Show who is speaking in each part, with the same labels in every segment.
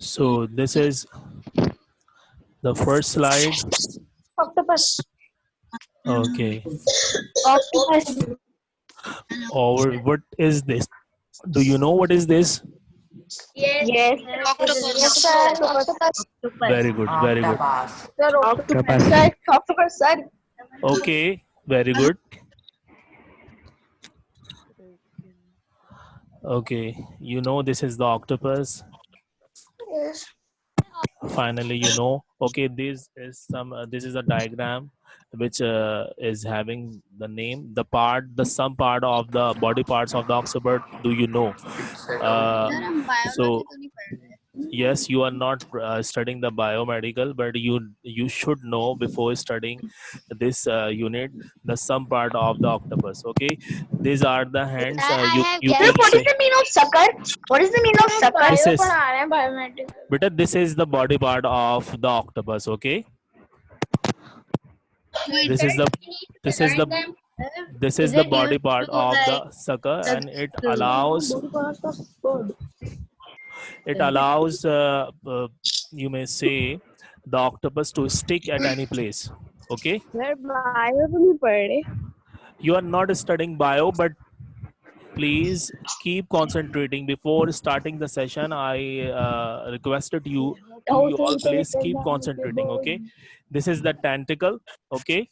Speaker 1: So this is the first slide.
Speaker 2: Octopus.
Speaker 1: Okay.
Speaker 2: Octopus.
Speaker 1: Or what is this? Do you know what is this?
Speaker 3: Yes.
Speaker 2: Yes. Yes, sir. Octopus.
Speaker 1: Very good. Very good.
Speaker 2: Sir, octopus.
Speaker 4: Octopus.
Speaker 2: Sir, octopus, sir.
Speaker 1: Okay. Very good. Okay. You know this is the octopus.
Speaker 2: Yes.
Speaker 1: Finally, you know. Okay. This is a diagram which is having the name, the some part of the body parts of the oxbird. Do you know? So yes, you are not studying the biomedical, but you should know before studying this unit the some part of the octopus. Okay, these are the hands. You
Speaker 2: Sir,
Speaker 1: can
Speaker 2: what is
Speaker 1: say
Speaker 2: the meaning of sucker? What is the meaning of sucker?
Speaker 1: this is
Speaker 2: Biomedical.
Speaker 1: but this is the body part of the octopus. Okay, this is the this is the this is the body part of the sucker, and it allows you may say the octopus to stick at any place. Okay,
Speaker 4: Sir, bio to नहीं पढ़ रहे.
Speaker 1: you are not studying bio, but please keep concentrating before starting the session. I requested you all please keep concentrating. Okay, this is the tentacle. Okay,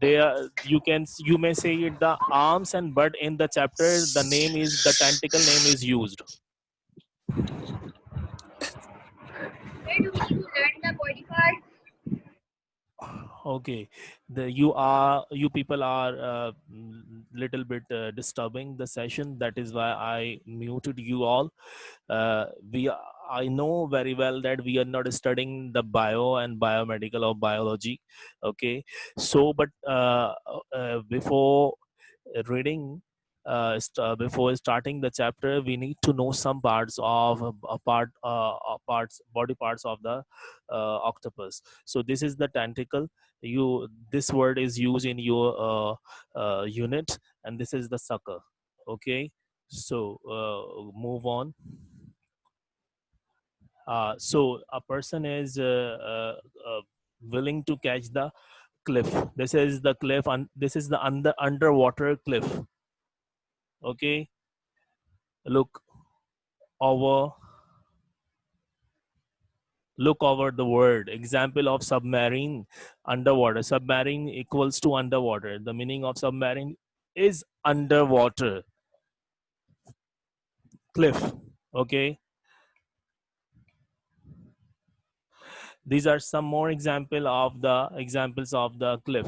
Speaker 1: there you may say it the arms, and but in the chapter the tentacle name is used.
Speaker 3: Where do we need to learn the body part?
Speaker 1: Okay, you people are little bit disturbing the session. That is why I muted you all. We I know very well that we are not studying the bio and biomedical or biology. Okay, so but before reading before starting the chapter, we need to know some parts of body parts of the octopus. So this is the tentacle. This word is used in your unit, and this is the sucker. Okay, so move on. So a person is willing to catch the cliff. This is the cliff, and this is the underwater cliff. Okay, look over the word. Example of submarine. Underwater. Submarine equals to underwater. The meaning of submarine is underwater. Cliff. Okay, these are some more examples of the cliff.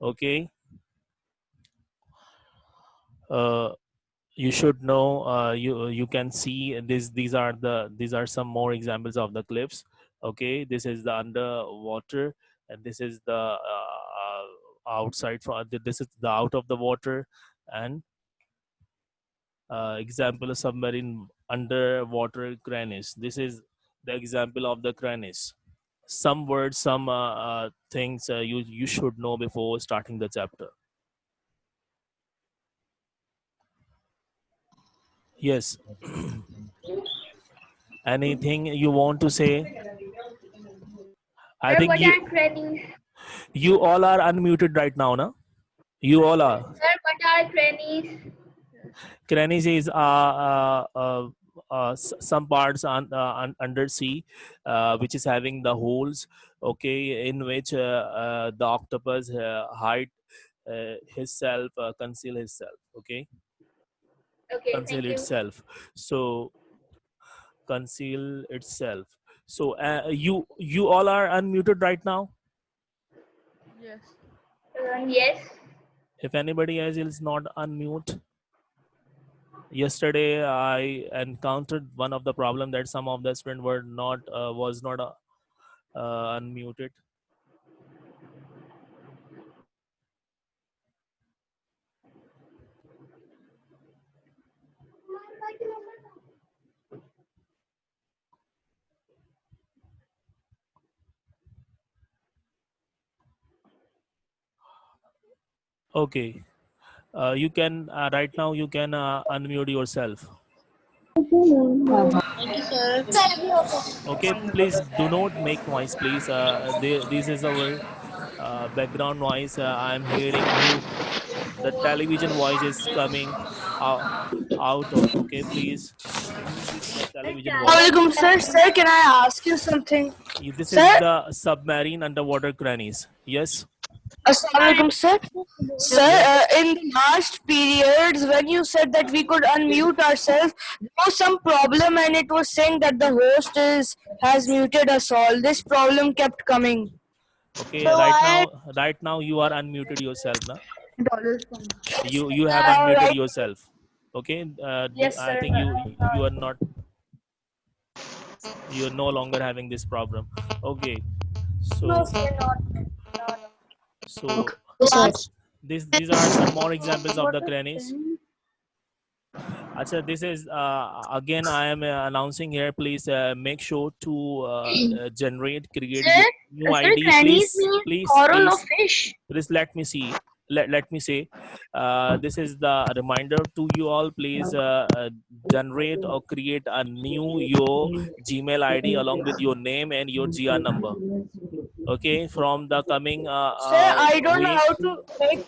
Speaker 1: Okay, you should know. You can see these are some more examples of the cliffs. Okay, this is the underwater, and this is the outside from this is the out of the water, and example of submarine underwater cranes. This is the example of the cranes. Some words, some things you should know before starting the chapter. Yes. Anything you want to say? I
Speaker 3: Sir,
Speaker 1: think
Speaker 3: what are crannies?
Speaker 1: you all are unmuted right now, na? You all are.
Speaker 3: Sir, what are crannies?
Speaker 1: Crannies is some parts under sea, which is having the holes. Okay, in which the octopus hide himself, conceal himself. Okay,
Speaker 3: Okay,
Speaker 1: conceal
Speaker 3: thank you.
Speaker 1: itself. So conceal itself. So you all are unmuted right now.
Speaker 3: Yes.
Speaker 1: If anybody else is not unmute. Yesterday I encountered one of the problem that some of the students were not was not unmuted. Okay, you can right now you can unmute yourself.
Speaker 3: Thank you, sir.
Speaker 1: Okay, please do not make noise, please. This is our background noise. I'm hearing who the television voice is coming out, out of. Okay, please mute the television voice.
Speaker 2: Assalamualaikum, sir. Sir, can I ask you something?
Speaker 1: This
Speaker 2: Sir,
Speaker 1: is the submarine underwater crannies. Yes,
Speaker 2: Assalamualaikum, sir. Sir,
Speaker 1: yes.
Speaker 2: in the last periods, when you said that we could unmute ourselves, there was some problem, and it was saying that the host has muted us all. This problem kept coming.
Speaker 1: Okay,
Speaker 2: So
Speaker 1: right now you are unmuted yourself, na?
Speaker 2: dollars.
Speaker 1: You have
Speaker 2: All
Speaker 1: unmuted
Speaker 2: right.
Speaker 1: yourself. Okay,
Speaker 2: Yes,
Speaker 1: I
Speaker 2: sir.
Speaker 1: think you are not, you are no longer having this problem. Okay,
Speaker 2: No,
Speaker 1: so
Speaker 2: sir, not.
Speaker 1: so
Speaker 2: Sir.
Speaker 1: these are some more examples of
Speaker 2: What
Speaker 1: the
Speaker 2: is
Speaker 1: crannies.
Speaker 2: training?
Speaker 1: Acha, this is again I am announcing here. Please make sure to create your
Speaker 2: Sir,
Speaker 1: new
Speaker 2: sir,
Speaker 1: ID.
Speaker 2: crannies mean coral or
Speaker 1: Please,
Speaker 2: fish.
Speaker 1: let me see. Let me say, this is the reminder to you all. Please generate or create a new your Gmail ID along with your name and your GR number. Okay, from the coming
Speaker 2: Sir, I don't know
Speaker 1: week,
Speaker 2: how to make.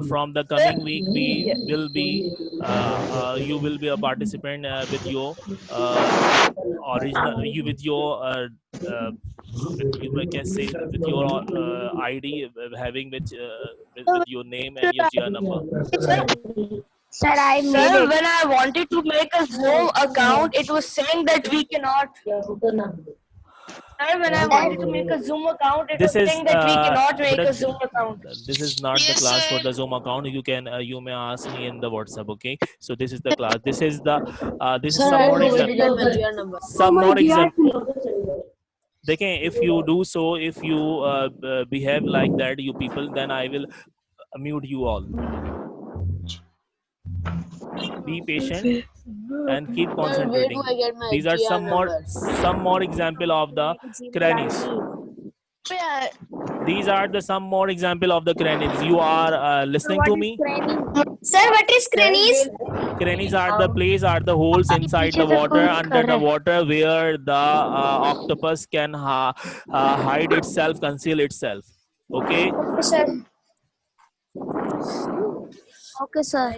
Speaker 1: from the
Speaker 2: Sir,
Speaker 1: coming week we will be you will be a participant with your uh, original you with your with you I can say with your ID having with your name and your GR number.
Speaker 2: sir,
Speaker 4: Sir, I made
Speaker 2: sir,
Speaker 4: it.
Speaker 2: when I wanted to make a Zoom account, it was saying that we cannot. Sir, when I wanted to make a Zoom account, it
Speaker 1: This
Speaker 2: was
Speaker 1: is
Speaker 2: saying that we cannot make
Speaker 1: but
Speaker 2: a Zoom account.
Speaker 1: this is not the class for the Zoom account. You can you may ask me in the WhatsApp. Okay, so this is the class. This is the this is
Speaker 3: Sir,
Speaker 1: some
Speaker 3: I
Speaker 1: more
Speaker 3: already
Speaker 1: example.
Speaker 3: done my GR number.
Speaker 1: Some more example. They can, if you do so, if you behave like that, you people, then I will mute you all. Be patient and keep
Speaker 3: Sir, where do
Speaker 1: concentrating.
Speaker 3: I get my
Speaker 1: These are
Speaker 3: GR number?
Speaker 1: some more example of the crannies. These are the some more example of the crannies. You are
Speaker 4: Sir,
Speaker 1: listening
Speaker 4: what
Speaker 1: to
Speaker 4: is
Speaker 1: me.
Speaker 4: training?
Speaker 2: Sir, what is crannies?
Speaker 1: Crannies are the place, are the holes inside the water, under the water, where the octopus can hide itself, conceal itself. Okay.
Speaker 2: Okay, sir.
Speaker 4: Okay, sir.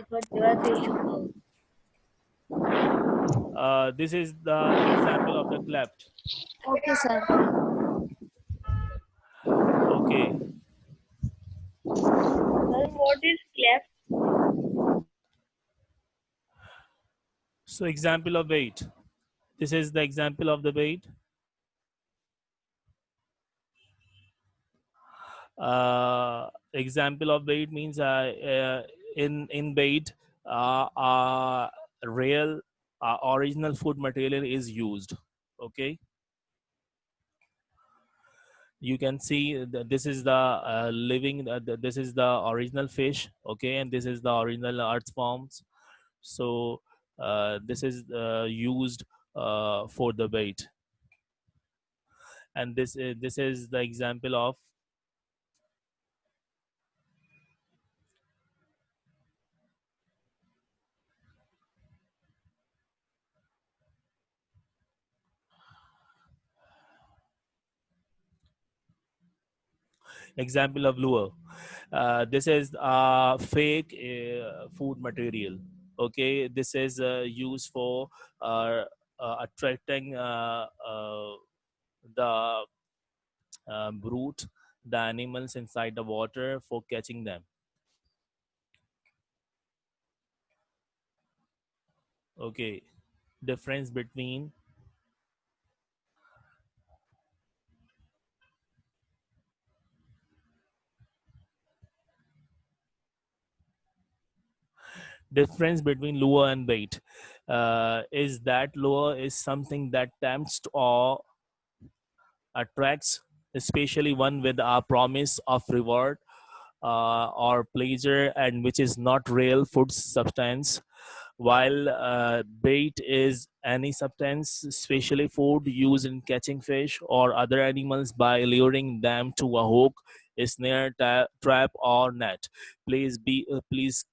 Speaker 1: This is the example of the cleft.
Speaker 4: Okay, sir.
Speaker 1: Okay.
Speaker 4: What is cleft?
Speaker 1: So example of weight. This is the example of the weight. Example of weight means in weight, real original food material is used. Okay. You can see this is the living this is the original fish. Okay, and this is the original earth forms. So this is used for the bait, and this is the example of lure. This is fake food material. Okay, this is used for uh, attracting the brute, the animals inside the water, for catching them. Okay, difference between lure and bait is that lure is something that tempts or attracts, especially one with a promise of reward or pleasure, and which is not real food substance. While bait is any substance, especially food, used in catching fish or other animals by luring them to a hook, a snare, trap, or net. Please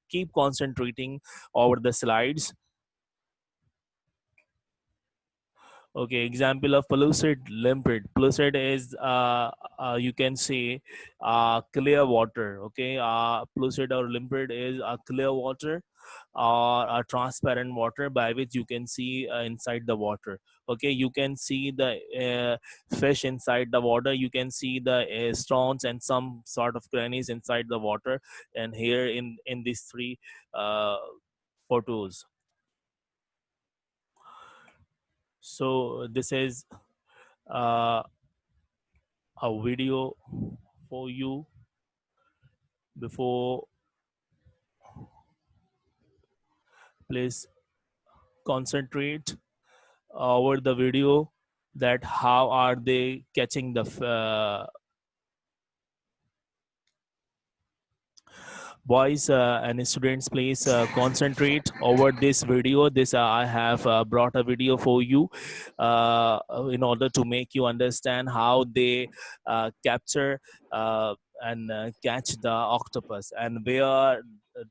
Speaker 1: keep concentrating over the slides. Okay, example of pellucid limpid. Pellucid is you can say clear water. Okay, pellucid or limpid is a clear water or a transparent water by which you can see inside the water. Okay, you can see the fish inside the water. You can see the stones and some sort of crannies inside the water. And here in these three uh, photos. So this is uh, a video for you. Before, please concentrate over the video, that how are they catching the boys and students. Please concentrate over this video. This I have brought a video for you in order to make you understand how they capture and catch the octopus, and where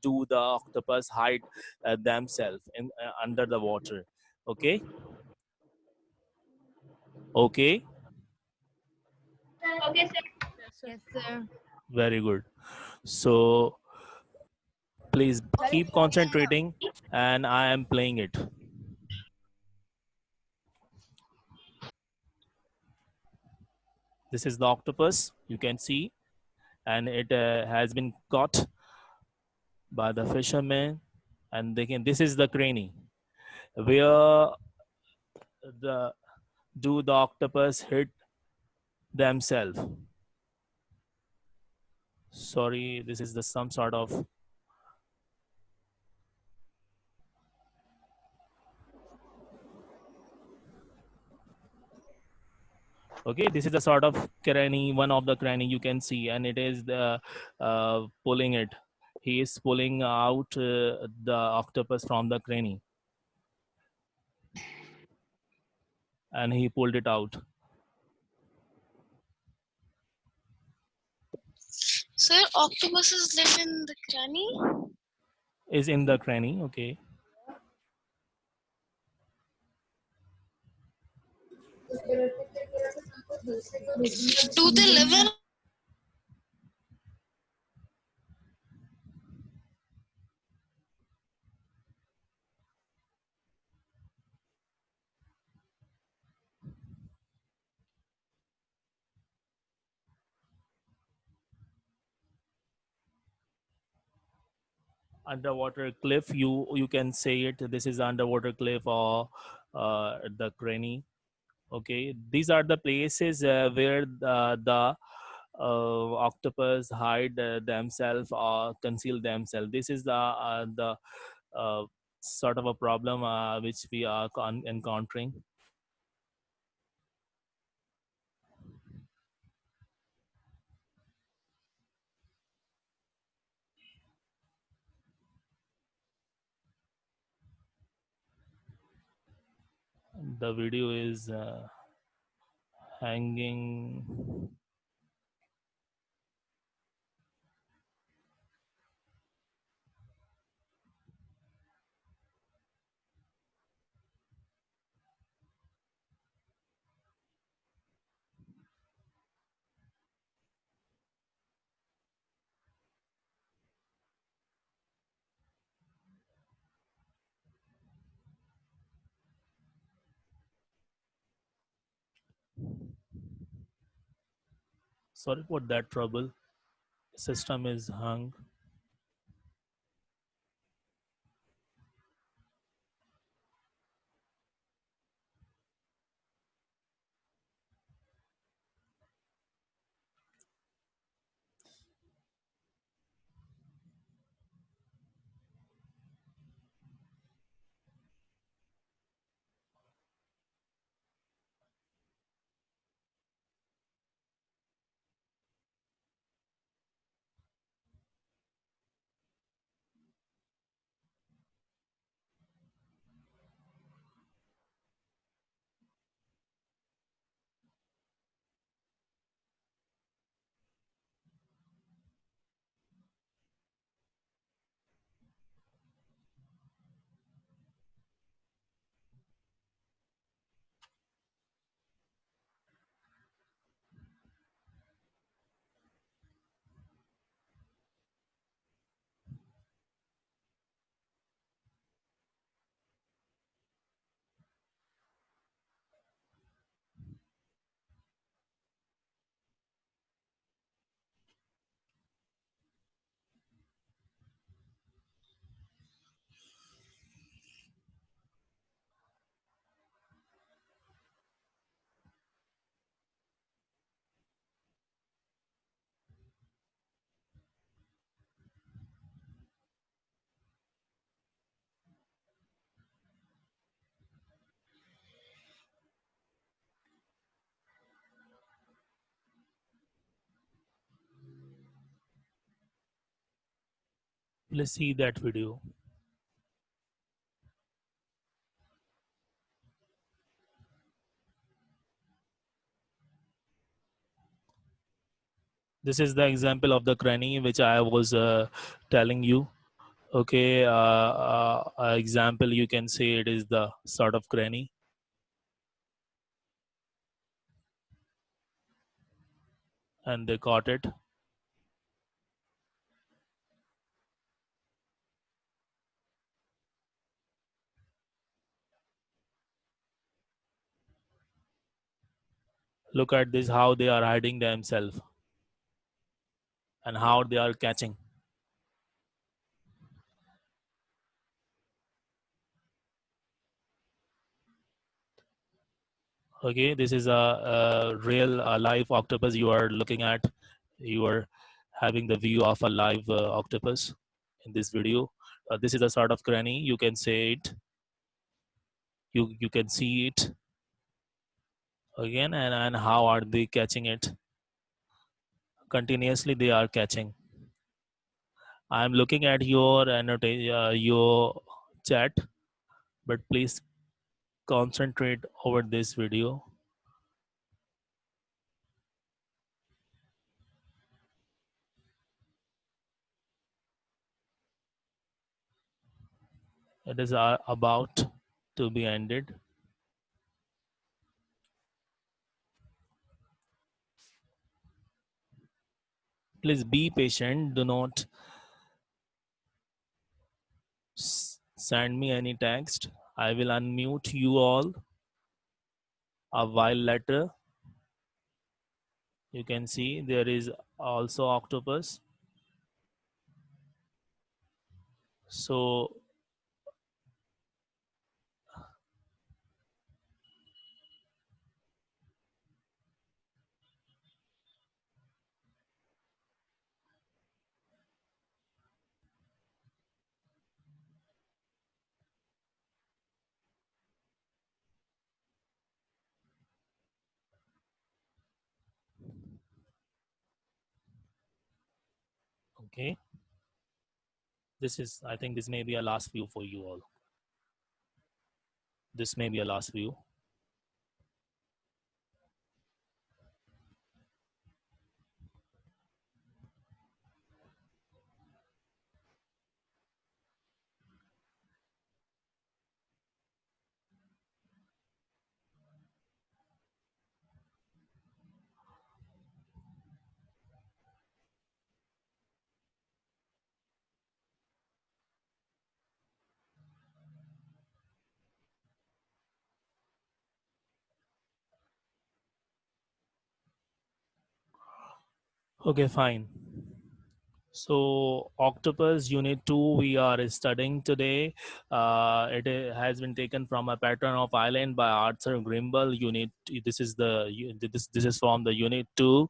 Speaker 1: do the octopus hide themselves in under the water. Okay. Okay,
Speaker 3: Okay, sir.
Speaker 2: Yes, sir.
Speaker 1: very good. So please keep concentrating, and I am playing it. This is the octopus, you can see, and it has been caught by the fishermen. And they can, this is the cranny where the do the octopus hit themselves. Sorry, this is the some sort of, okay, this is the sort of cranny, one of the cranny you can see, and it is the pulling it. He is pulling out the octopus from the cranny, and he pulled it out.
Speaker 5: Sir, octopuses live in the cranny?
Speaker 1: Is in the cranny. Okay.
Speaker 5: Do they live in
Speaker 1: Underwater cliff, you can say it, this is underwater cliff or the cranny. Okay, these are the places where the octopus hide themselves or conceal themselves. This is the uh, sort of a problem which we are encountering. The video is hanging. Sorry for that trouble. System is hung. Let's see that video. This is the example of the cranny which I was telling you. Okay, example you can say it is the sort of cranny. And they caught it. Look at this, how they are hiding themselves and how they are catching. Okay, this is a real live octopus you are looking at. You are having the view of a live octopus in this video. This is a sort of cranny, you can say it. You can see it again, and how are they catching it? Continuously they are catching. I'm looking at your your chat, but please concentrate over this video. It is about to be ended. Please be patient. Do not send me any text. I will unmute you all a while later. You can see there is also octopus. So okay, this is, I think this may be a last view for you all. This may be a last view. Okay, fine. So Octopus Unit 2 we are studying today. Has been taken from a pattern of island by Arthur Grimble. Unit, this is this is from the Unit 2.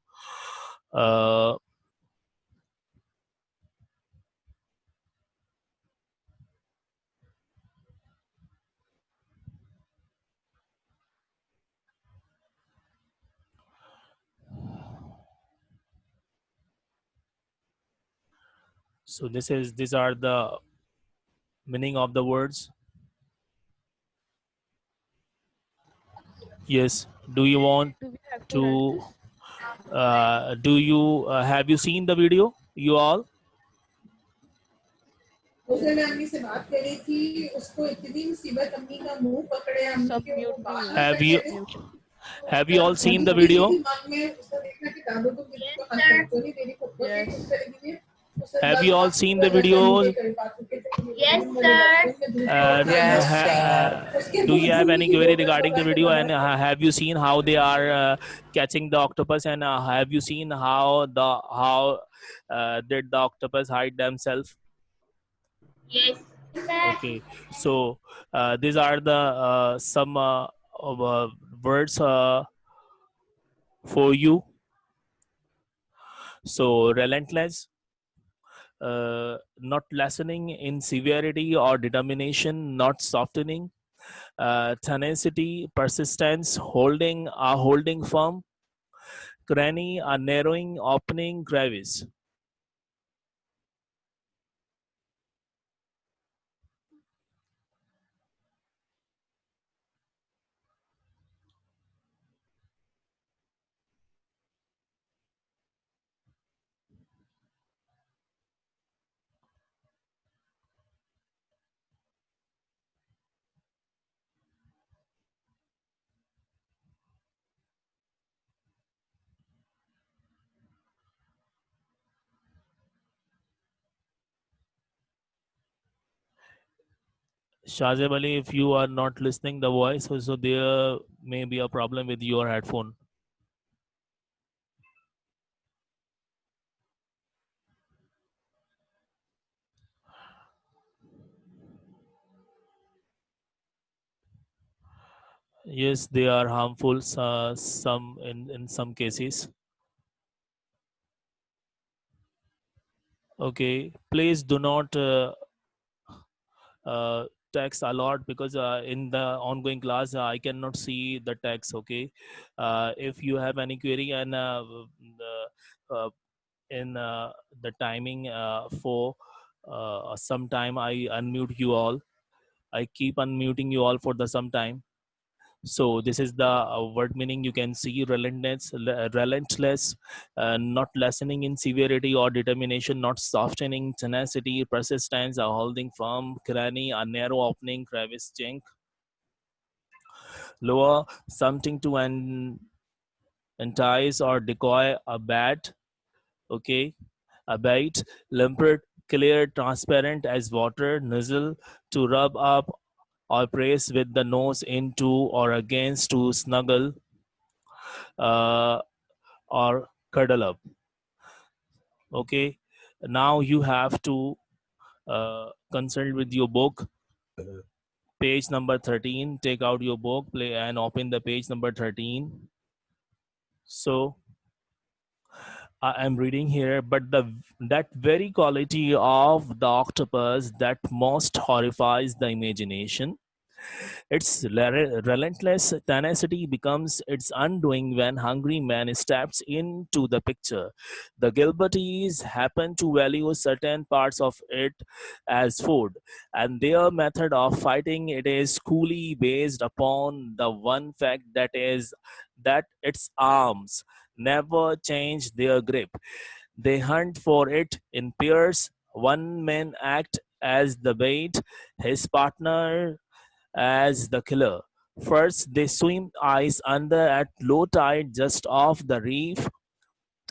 Speaker 1: So these are the meaning of the words. Yes. Do you want to? Do you have you seen the video? You all?
Speaker 6: उसने मैं अम्मी से बात करी थी, उसको इतनी मुसीबत अम्मी का मुंह पकड़े, अम्मी के वो बात नहीं
Speaker 1: Have
Speaker 6: कर
Speaker 1: you
Speaker 6: रहे थे।
Speaker 1: have you all seen the video?
Speaker 6: दिमाग में उसको देखना कि दादू तुम किसको हंस रही तेरी फुफा की कुछ करेगी ये।
Speaker 1: Have you all seen the videos?
Speaker 3: Yes, sir.
Speaker 1: Do you have any query regarding the video? And have you seen how they are catching the octopus? And have you seen how did the octopus hide themselves?
Speaker 3: Yes, sir.
Speaker 1: Okay, so these are the some words for you. So relentless, not lessening in severity or determination, not softening, tenacity, persistence, holding firm, cranny, a narrowing, opening, crevice. Shazib Ali, if you are not listening the voice, so there may be a problem with your headphone. Yes, they are harmful. Some in some cases. Okay, please do not uh, text a lot, because in the ongoing class I cannot see the text. Okay, if you have any query, and in the timing for some time, I unmute you all. I keep unmuting you all for the some time. So this is the word meaning. You can see relentless, not lessening in severity or determination, not softening, tenacity, persistence, a holding firm, cranny, a narrow opening, crevice, chink, lower, something to entice or decoy, a bat, okay, a bait, limpid, clear, transparent as water, nozzle, to rub up or press with the nose into or against, to snuggle, uh, or cuddle up. Okay, now you have to consult with your book, page number 13. Take out your book, play and open the page number 13. So I am reading here, but that very quality of the octopus that most horrifies the imagination, its relentless tenacity becomes its undoing when hungry man steps into the picture. The Gilberties happen to value certain parts of it as food, and their method of fighting it is coolly based upon the one fact, that is that its arms never change their grip. They hunt for it in pairs. One man act as the bait, his partner as the killer. First, they swim eyes under at low tide just off the reef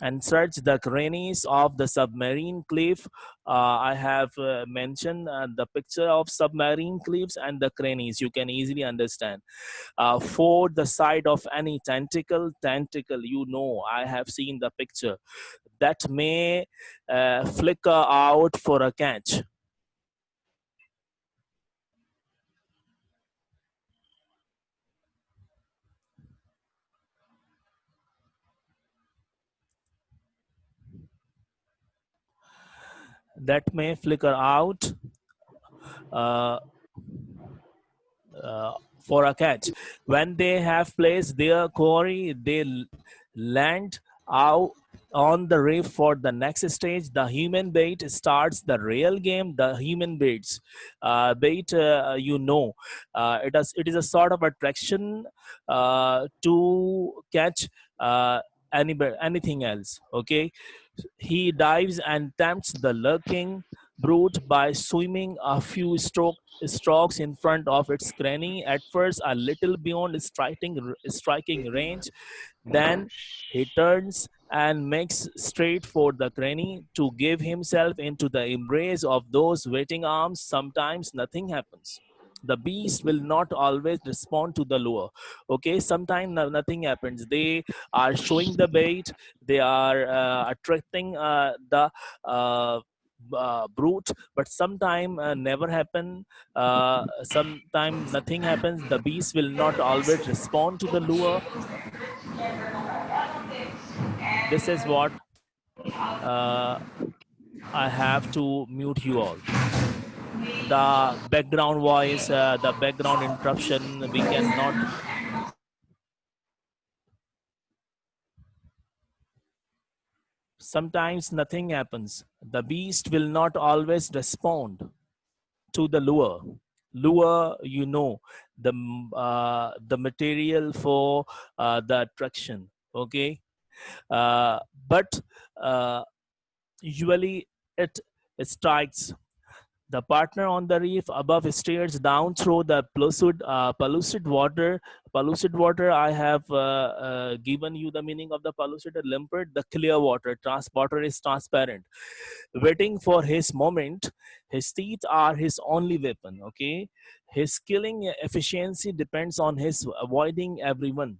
Speaker 1: and search the crannies of the submarine cliff. I have mentioned the picture of submarine cliffs and the crannies. You can easily understand. For the side of any tentacle, I have seen the picture that may flicker out for a catch. That may flicker out uh, uh, for a catch. When they have placed their quarry, they land out on the reef for the next stage. The human bait starts the real game. The human baits, bait, it is a sort of attraction to catch anything else. Okay, he dives and tempts the lurking brute by swimming a few strokes in front of its cranny, at first a little beyond striking range. Then he turns and makes straight for the cranny to give himself into the embrace of those waiting arms. Sometimes nothing happens. The beast will not always respond to the lure. Okay, sometimes nothing happens. They are showing the bait, they are attracting the brute, but sometime never happen. Sometime nothing happens. The beast will not always respond to the lure. This is what uh, I have to mute you all. The background voice, the background interruption, we cannot. Sometimes nothing happens. The beast will not always respond to the lure. Lure, the material for the attraction. Okay, but usually it strikes. The partner on the reef above stares down through the pellucid water. Pellucid water, I have given you the meaning of the pellucid. Limpid, the clear water. Water is transparent. Waiting for his moment. His teeth are his only weapon. Okay, his killing efficiency depends on his avoiding everyone.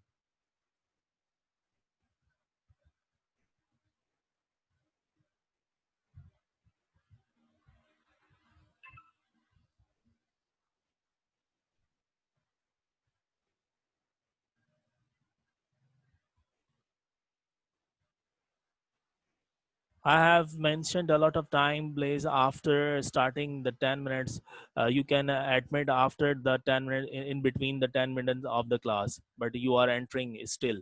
Speaker 1: I have mentioned a lot of time, Blaze, after starting the 10 minutes. You can admit after the 10 minutes, in between the 10 minutes of the class, but you are entering still.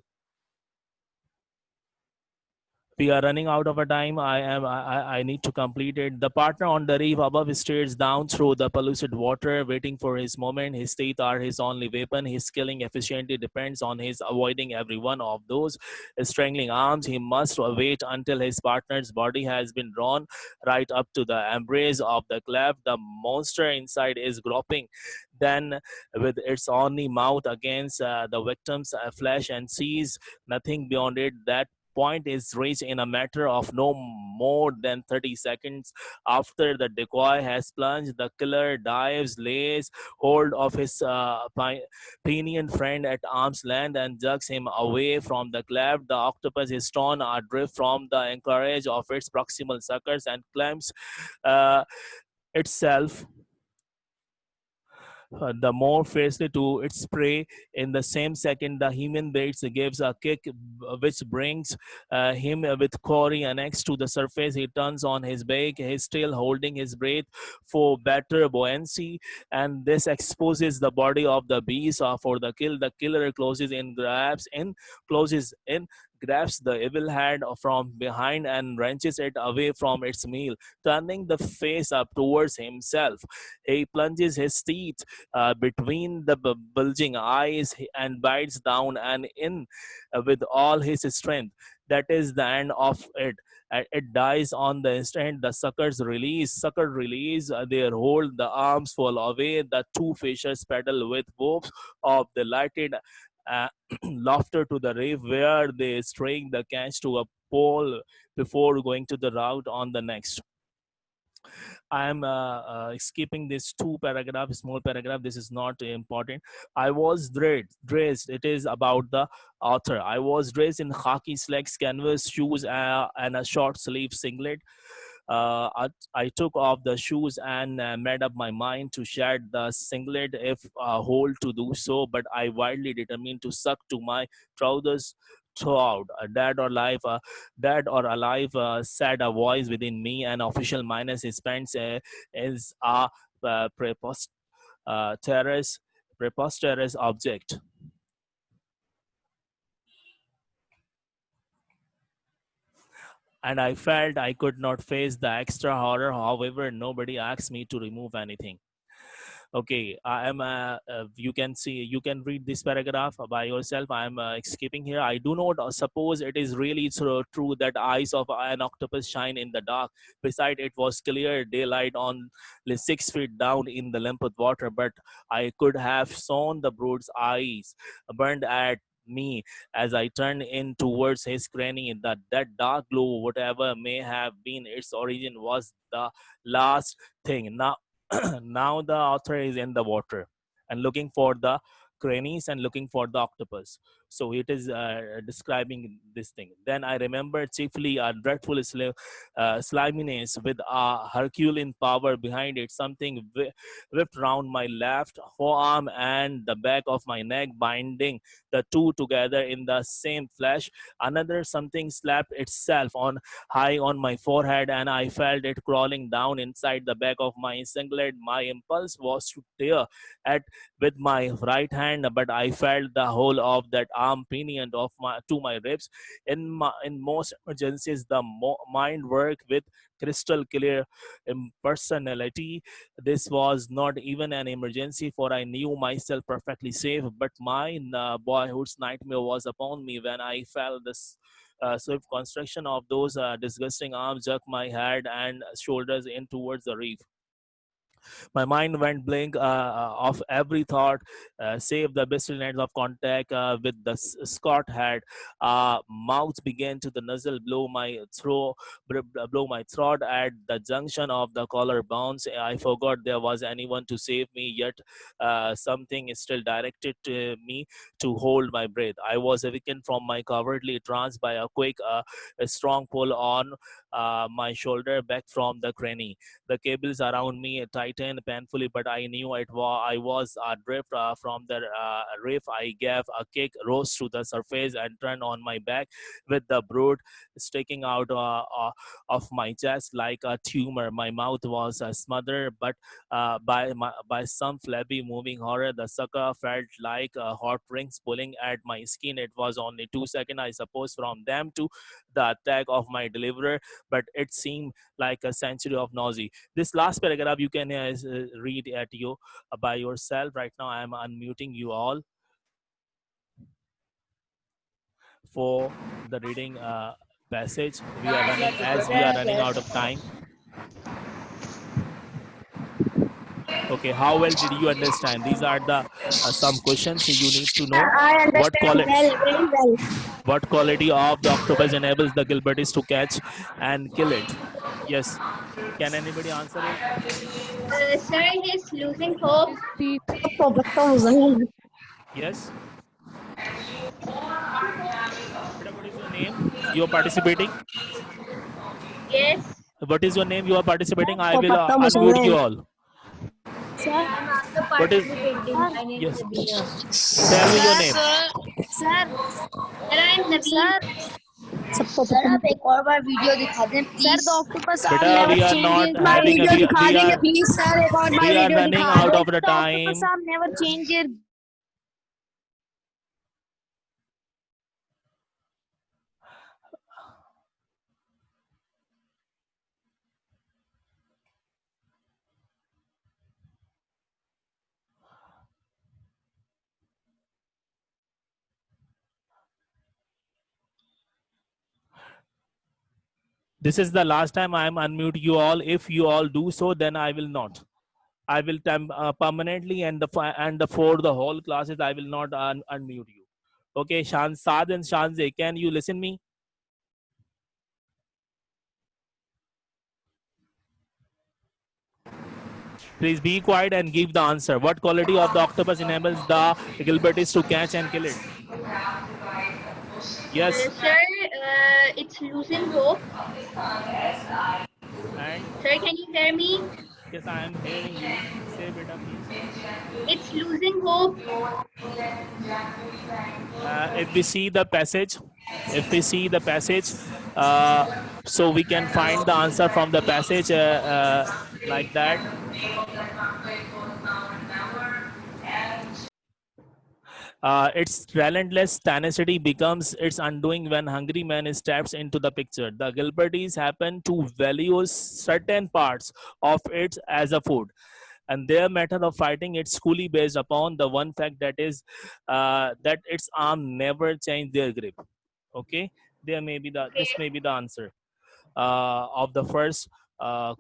Speaker 1: We are running out of a time. I need to complete it. The partner on the reef above stares down through the polluted water, waiting for his moment. His teeth are his only weapon. His killing efficiency depends on his avoiding every one of those strangling arms. He must wait until his partner's body has been drawn right up to the embrace of the cleft. The monster inside is groping. Then, with its only mouth against the victim's flesh, and sees nothing beyond it. That point is reached in a matter of no more than 30 seconds. After the decoy has plunged, the killer dives, lays hold of his pinioned friend at arm's length, and jerks him away from the cleft. The octopus is torn adrift from the anchorage of its proximal suckers and climbs uh, itself the more fiercely to its prey. In the same second, the human bait gives a kick, which brings him with Corey annexed to the surface. He turns on his back, he's still holding his breath for better buoyancy, and this exposes the body of the beast for the kill. The killer closes in, grabs the evil hand from behind and wrenches it away from its meal, turning the face up towards himself. He plunges his teeth between the bulging eyes and bites down and in with all his strength. That is the end of it. It dies on the instant. The sucker release their hold. The arms fall away. The two fishers paddle with both of the lighted uh, laughter to the reef, where they string the catch to a pole before going to the route on the next. I am skipping this two paragraph, small paragraph. This is not important. I was dressed. It is about the author. I was dressed in khaki slacks, canvas shoes, and a short sleeve singlet. I took off the shoes and made up my mind to shed the singlet if whole to do so, but I wildly determined to suck to my trousers throughout. Dead or alive, said a voice within me. An official minus his pants is a preposterous, preposterous object. And I felt I could not face the extra horror. However, nobody asked me to remove anything. Okay, I am. You can see, you can read this paragraph by yourself. I am skipping here. I do not suppose it is really true that eyes of an octopus shine in the dark. Beside, it was clear daylight on 6 feet down in the limpid water, but I could have sawn the brute's eyes burned at me as I turned in towards his cranny. That dark glow, whatever may have been its origin, was the last thing. Now the author is in the water and looking for the crannies and looking for the octopus. So it is describing this thing. Then I remember chiefly a dreadful sliminess with a Herculean power behind it. Something whipped round my left forearm and the back of my neck, binding the two together in the same flesh. Another something slapped itself on high on my forehead, and I felt it crawling down inside the back of my singlet. My impulse was to tear at with my right hand, but I felt the whole of that arm pinioned of my to my ribs. In most emergencies, the mind worked with crystal clear impersonality. This was not even an emergency, for I knew myself perfectly safe. But my boyhood's nightmare was upon me when I felt this swift construction of those disgusting arms jerk my head and shoulders in towards the reef. My mind went blank of every thought, save the best lines of contact with the Scott had. Mouth began to the nuzzle, blow my throat at the junction of the collar bones. I forgot there was anyone to save me, yet something is still directed to me to hold my breath. I was awakened from my cowardly trance by a quick, a strong pull on my shoulder back from the cranny. The cables around me tightened painfully, but I knew I was adrift from the reef. I gave a kick, rose to the surface, and turned on my back with the brood sticking out of my chest like a tumor. My mouth was smothered, but by some flabby moving horror. The sucker felt like hot rings pulling at my skin. It was only 2 seconds, I suppose, from them to the attack of my deliverer, but it seemed like a century of nausea. This last paragraph you can read at you by yourself. Right now, I am unmuting you all for the reading passage. We are running as we are running out of time. Okay, how well did you understand? These are the some questions you need to know.
Speaker 4: I understand very well.
Speaker 1: What quality of the octopus enables the Gilbertis to catch and kill it? Yes. Can anybody answer it?
Speaker 3: Sir, he's losing hope.
Speaker 1: Yes. What is your name? You are participating.
Speaker 3: Yes.
Speaker 1: What is your name? You are participating. I will unmute you all.
Speaker 3: I'm also
Speaker 1: What is?
Speaker 3: participating. My name
Speaker 1: Yes.
Speaker 3: is Nabila.
Speaker 1: Tell me your name.
Speaker 3: Sir, I'm Nabila.
Speaker 4: Sir आप एक और बार video दिखा दें sir the octopus are
Speaker 1: Beta,
Speaker 4: never
Speaker 1: we are not having a
Speaker 4: please sir एक और बार
Speaker 1: we are
Speaker 4: video
Speaker 1: running
Speaker 4: दिखा
Speaker 1: out
Speaker 4: दें
Speaker 1: of the
Speaker 4: the
Speaker 1: time.
Speaker 4: Octopus are never change their
Speaker 1: This is the last time I am unmute you all. If you all do so, then I will not. I will permanently and for the whole classes I will not unmute you. Okay, Shansad and Shanze, can you listen me? Please be quiet and give the answer. What quality of the octopus enables the Gilbertis to catch and kill it? Yes.
Speaker 3: Sir, it's losing hope.
Speaker 1: And
Speaker 3: Sir, can you hear me?
Speaker 1: yes, I am hearing you. Say beta, please.
Speaker 3: It's losing hope.
Speaker 1: If we see the passage, so we can find the answer from the passage like that. Its relentless tenacity becomes its undoing when hungry man steps into the picture. The Gilbertis happen to value certain parts of it as a food, and their method of fighting it's fully based upon the one fact that is that its arm never change their grip. Okay, there may be this may be the answer of the first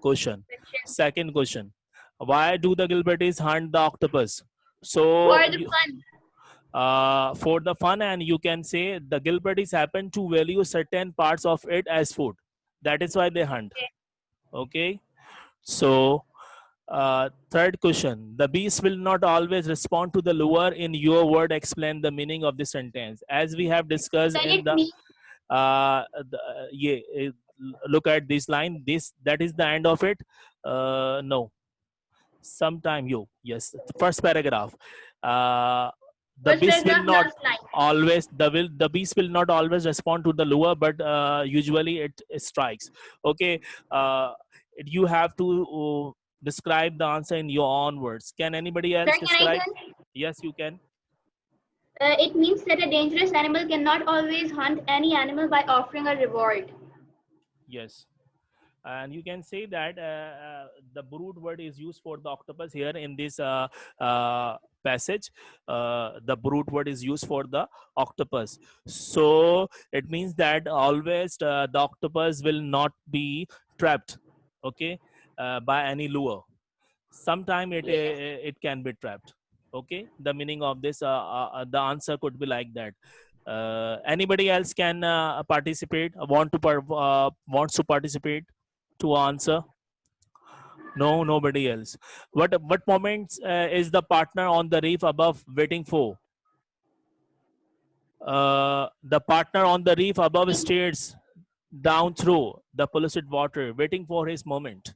Speaker 1: question. Second question: why do the Gilbertis hunt the octopus? So
Speaker 3: For the fun.
Speaker 1: for the fun, and you can say the Gilbertis happen to value certain parts of it as food. That is why they hunt. Okay, so third question: the beast will not always respond to the lure. In your word, explain the meaning of the sentence. As we have discussed
Speaker 3: Can
Speaker 1: in
Speaker 3: it
Speaker 1: the,
Speaker 3: mean?
Speaker 1: yeah, look at this line. That is the end of it. No, sometime you yes. The first paragraph. The
Speaker 3: First
Speaker 1: beast will
Speaker 3: paragraph,
Speaker 1: not
Speaker 3: last line.
Speaker 1: always the beast will not always respond to the lure, but usually it strikes. Okay, you have to describe the answer in your own words. Can anybody else
Speaker 3: Sir, can I
Speaker 1: describe?
Speaker 3: tell?
Speaker 1: Yes, you can.
Speaker 3: It means that a dangerous animal cannot always hunt any animal by offering a reward.
Speaker 1: Yes, and you can say that the brood word is used for the octopus here in this passage. The brood word is used for the octopus, so it means that always the octopus will not be trapped, okay, by any lure. sometime it
Speaker 3: Yes.
Speaker 1: it can be trapped. Okay, the meaning of this, the answer could be like that. Anybody else can participate, wants to participate to answer? No, nobody else. What moments is the partner on the reef above waiting for? The partner on the reef above stares down through the polluted water, waiting for his moment.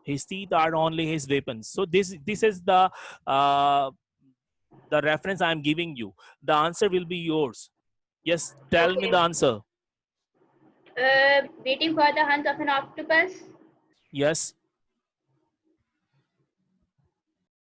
Speaker 1: His teeth are only his weapons. So this is uh, the reference I am giving you. The answer will be yours. Yes, tell me the
Speaker 3: Okay.
Speaker 1: answer.
Speaker 3: Waiting for the hunt of an octopus.
Speaker 1: Yes.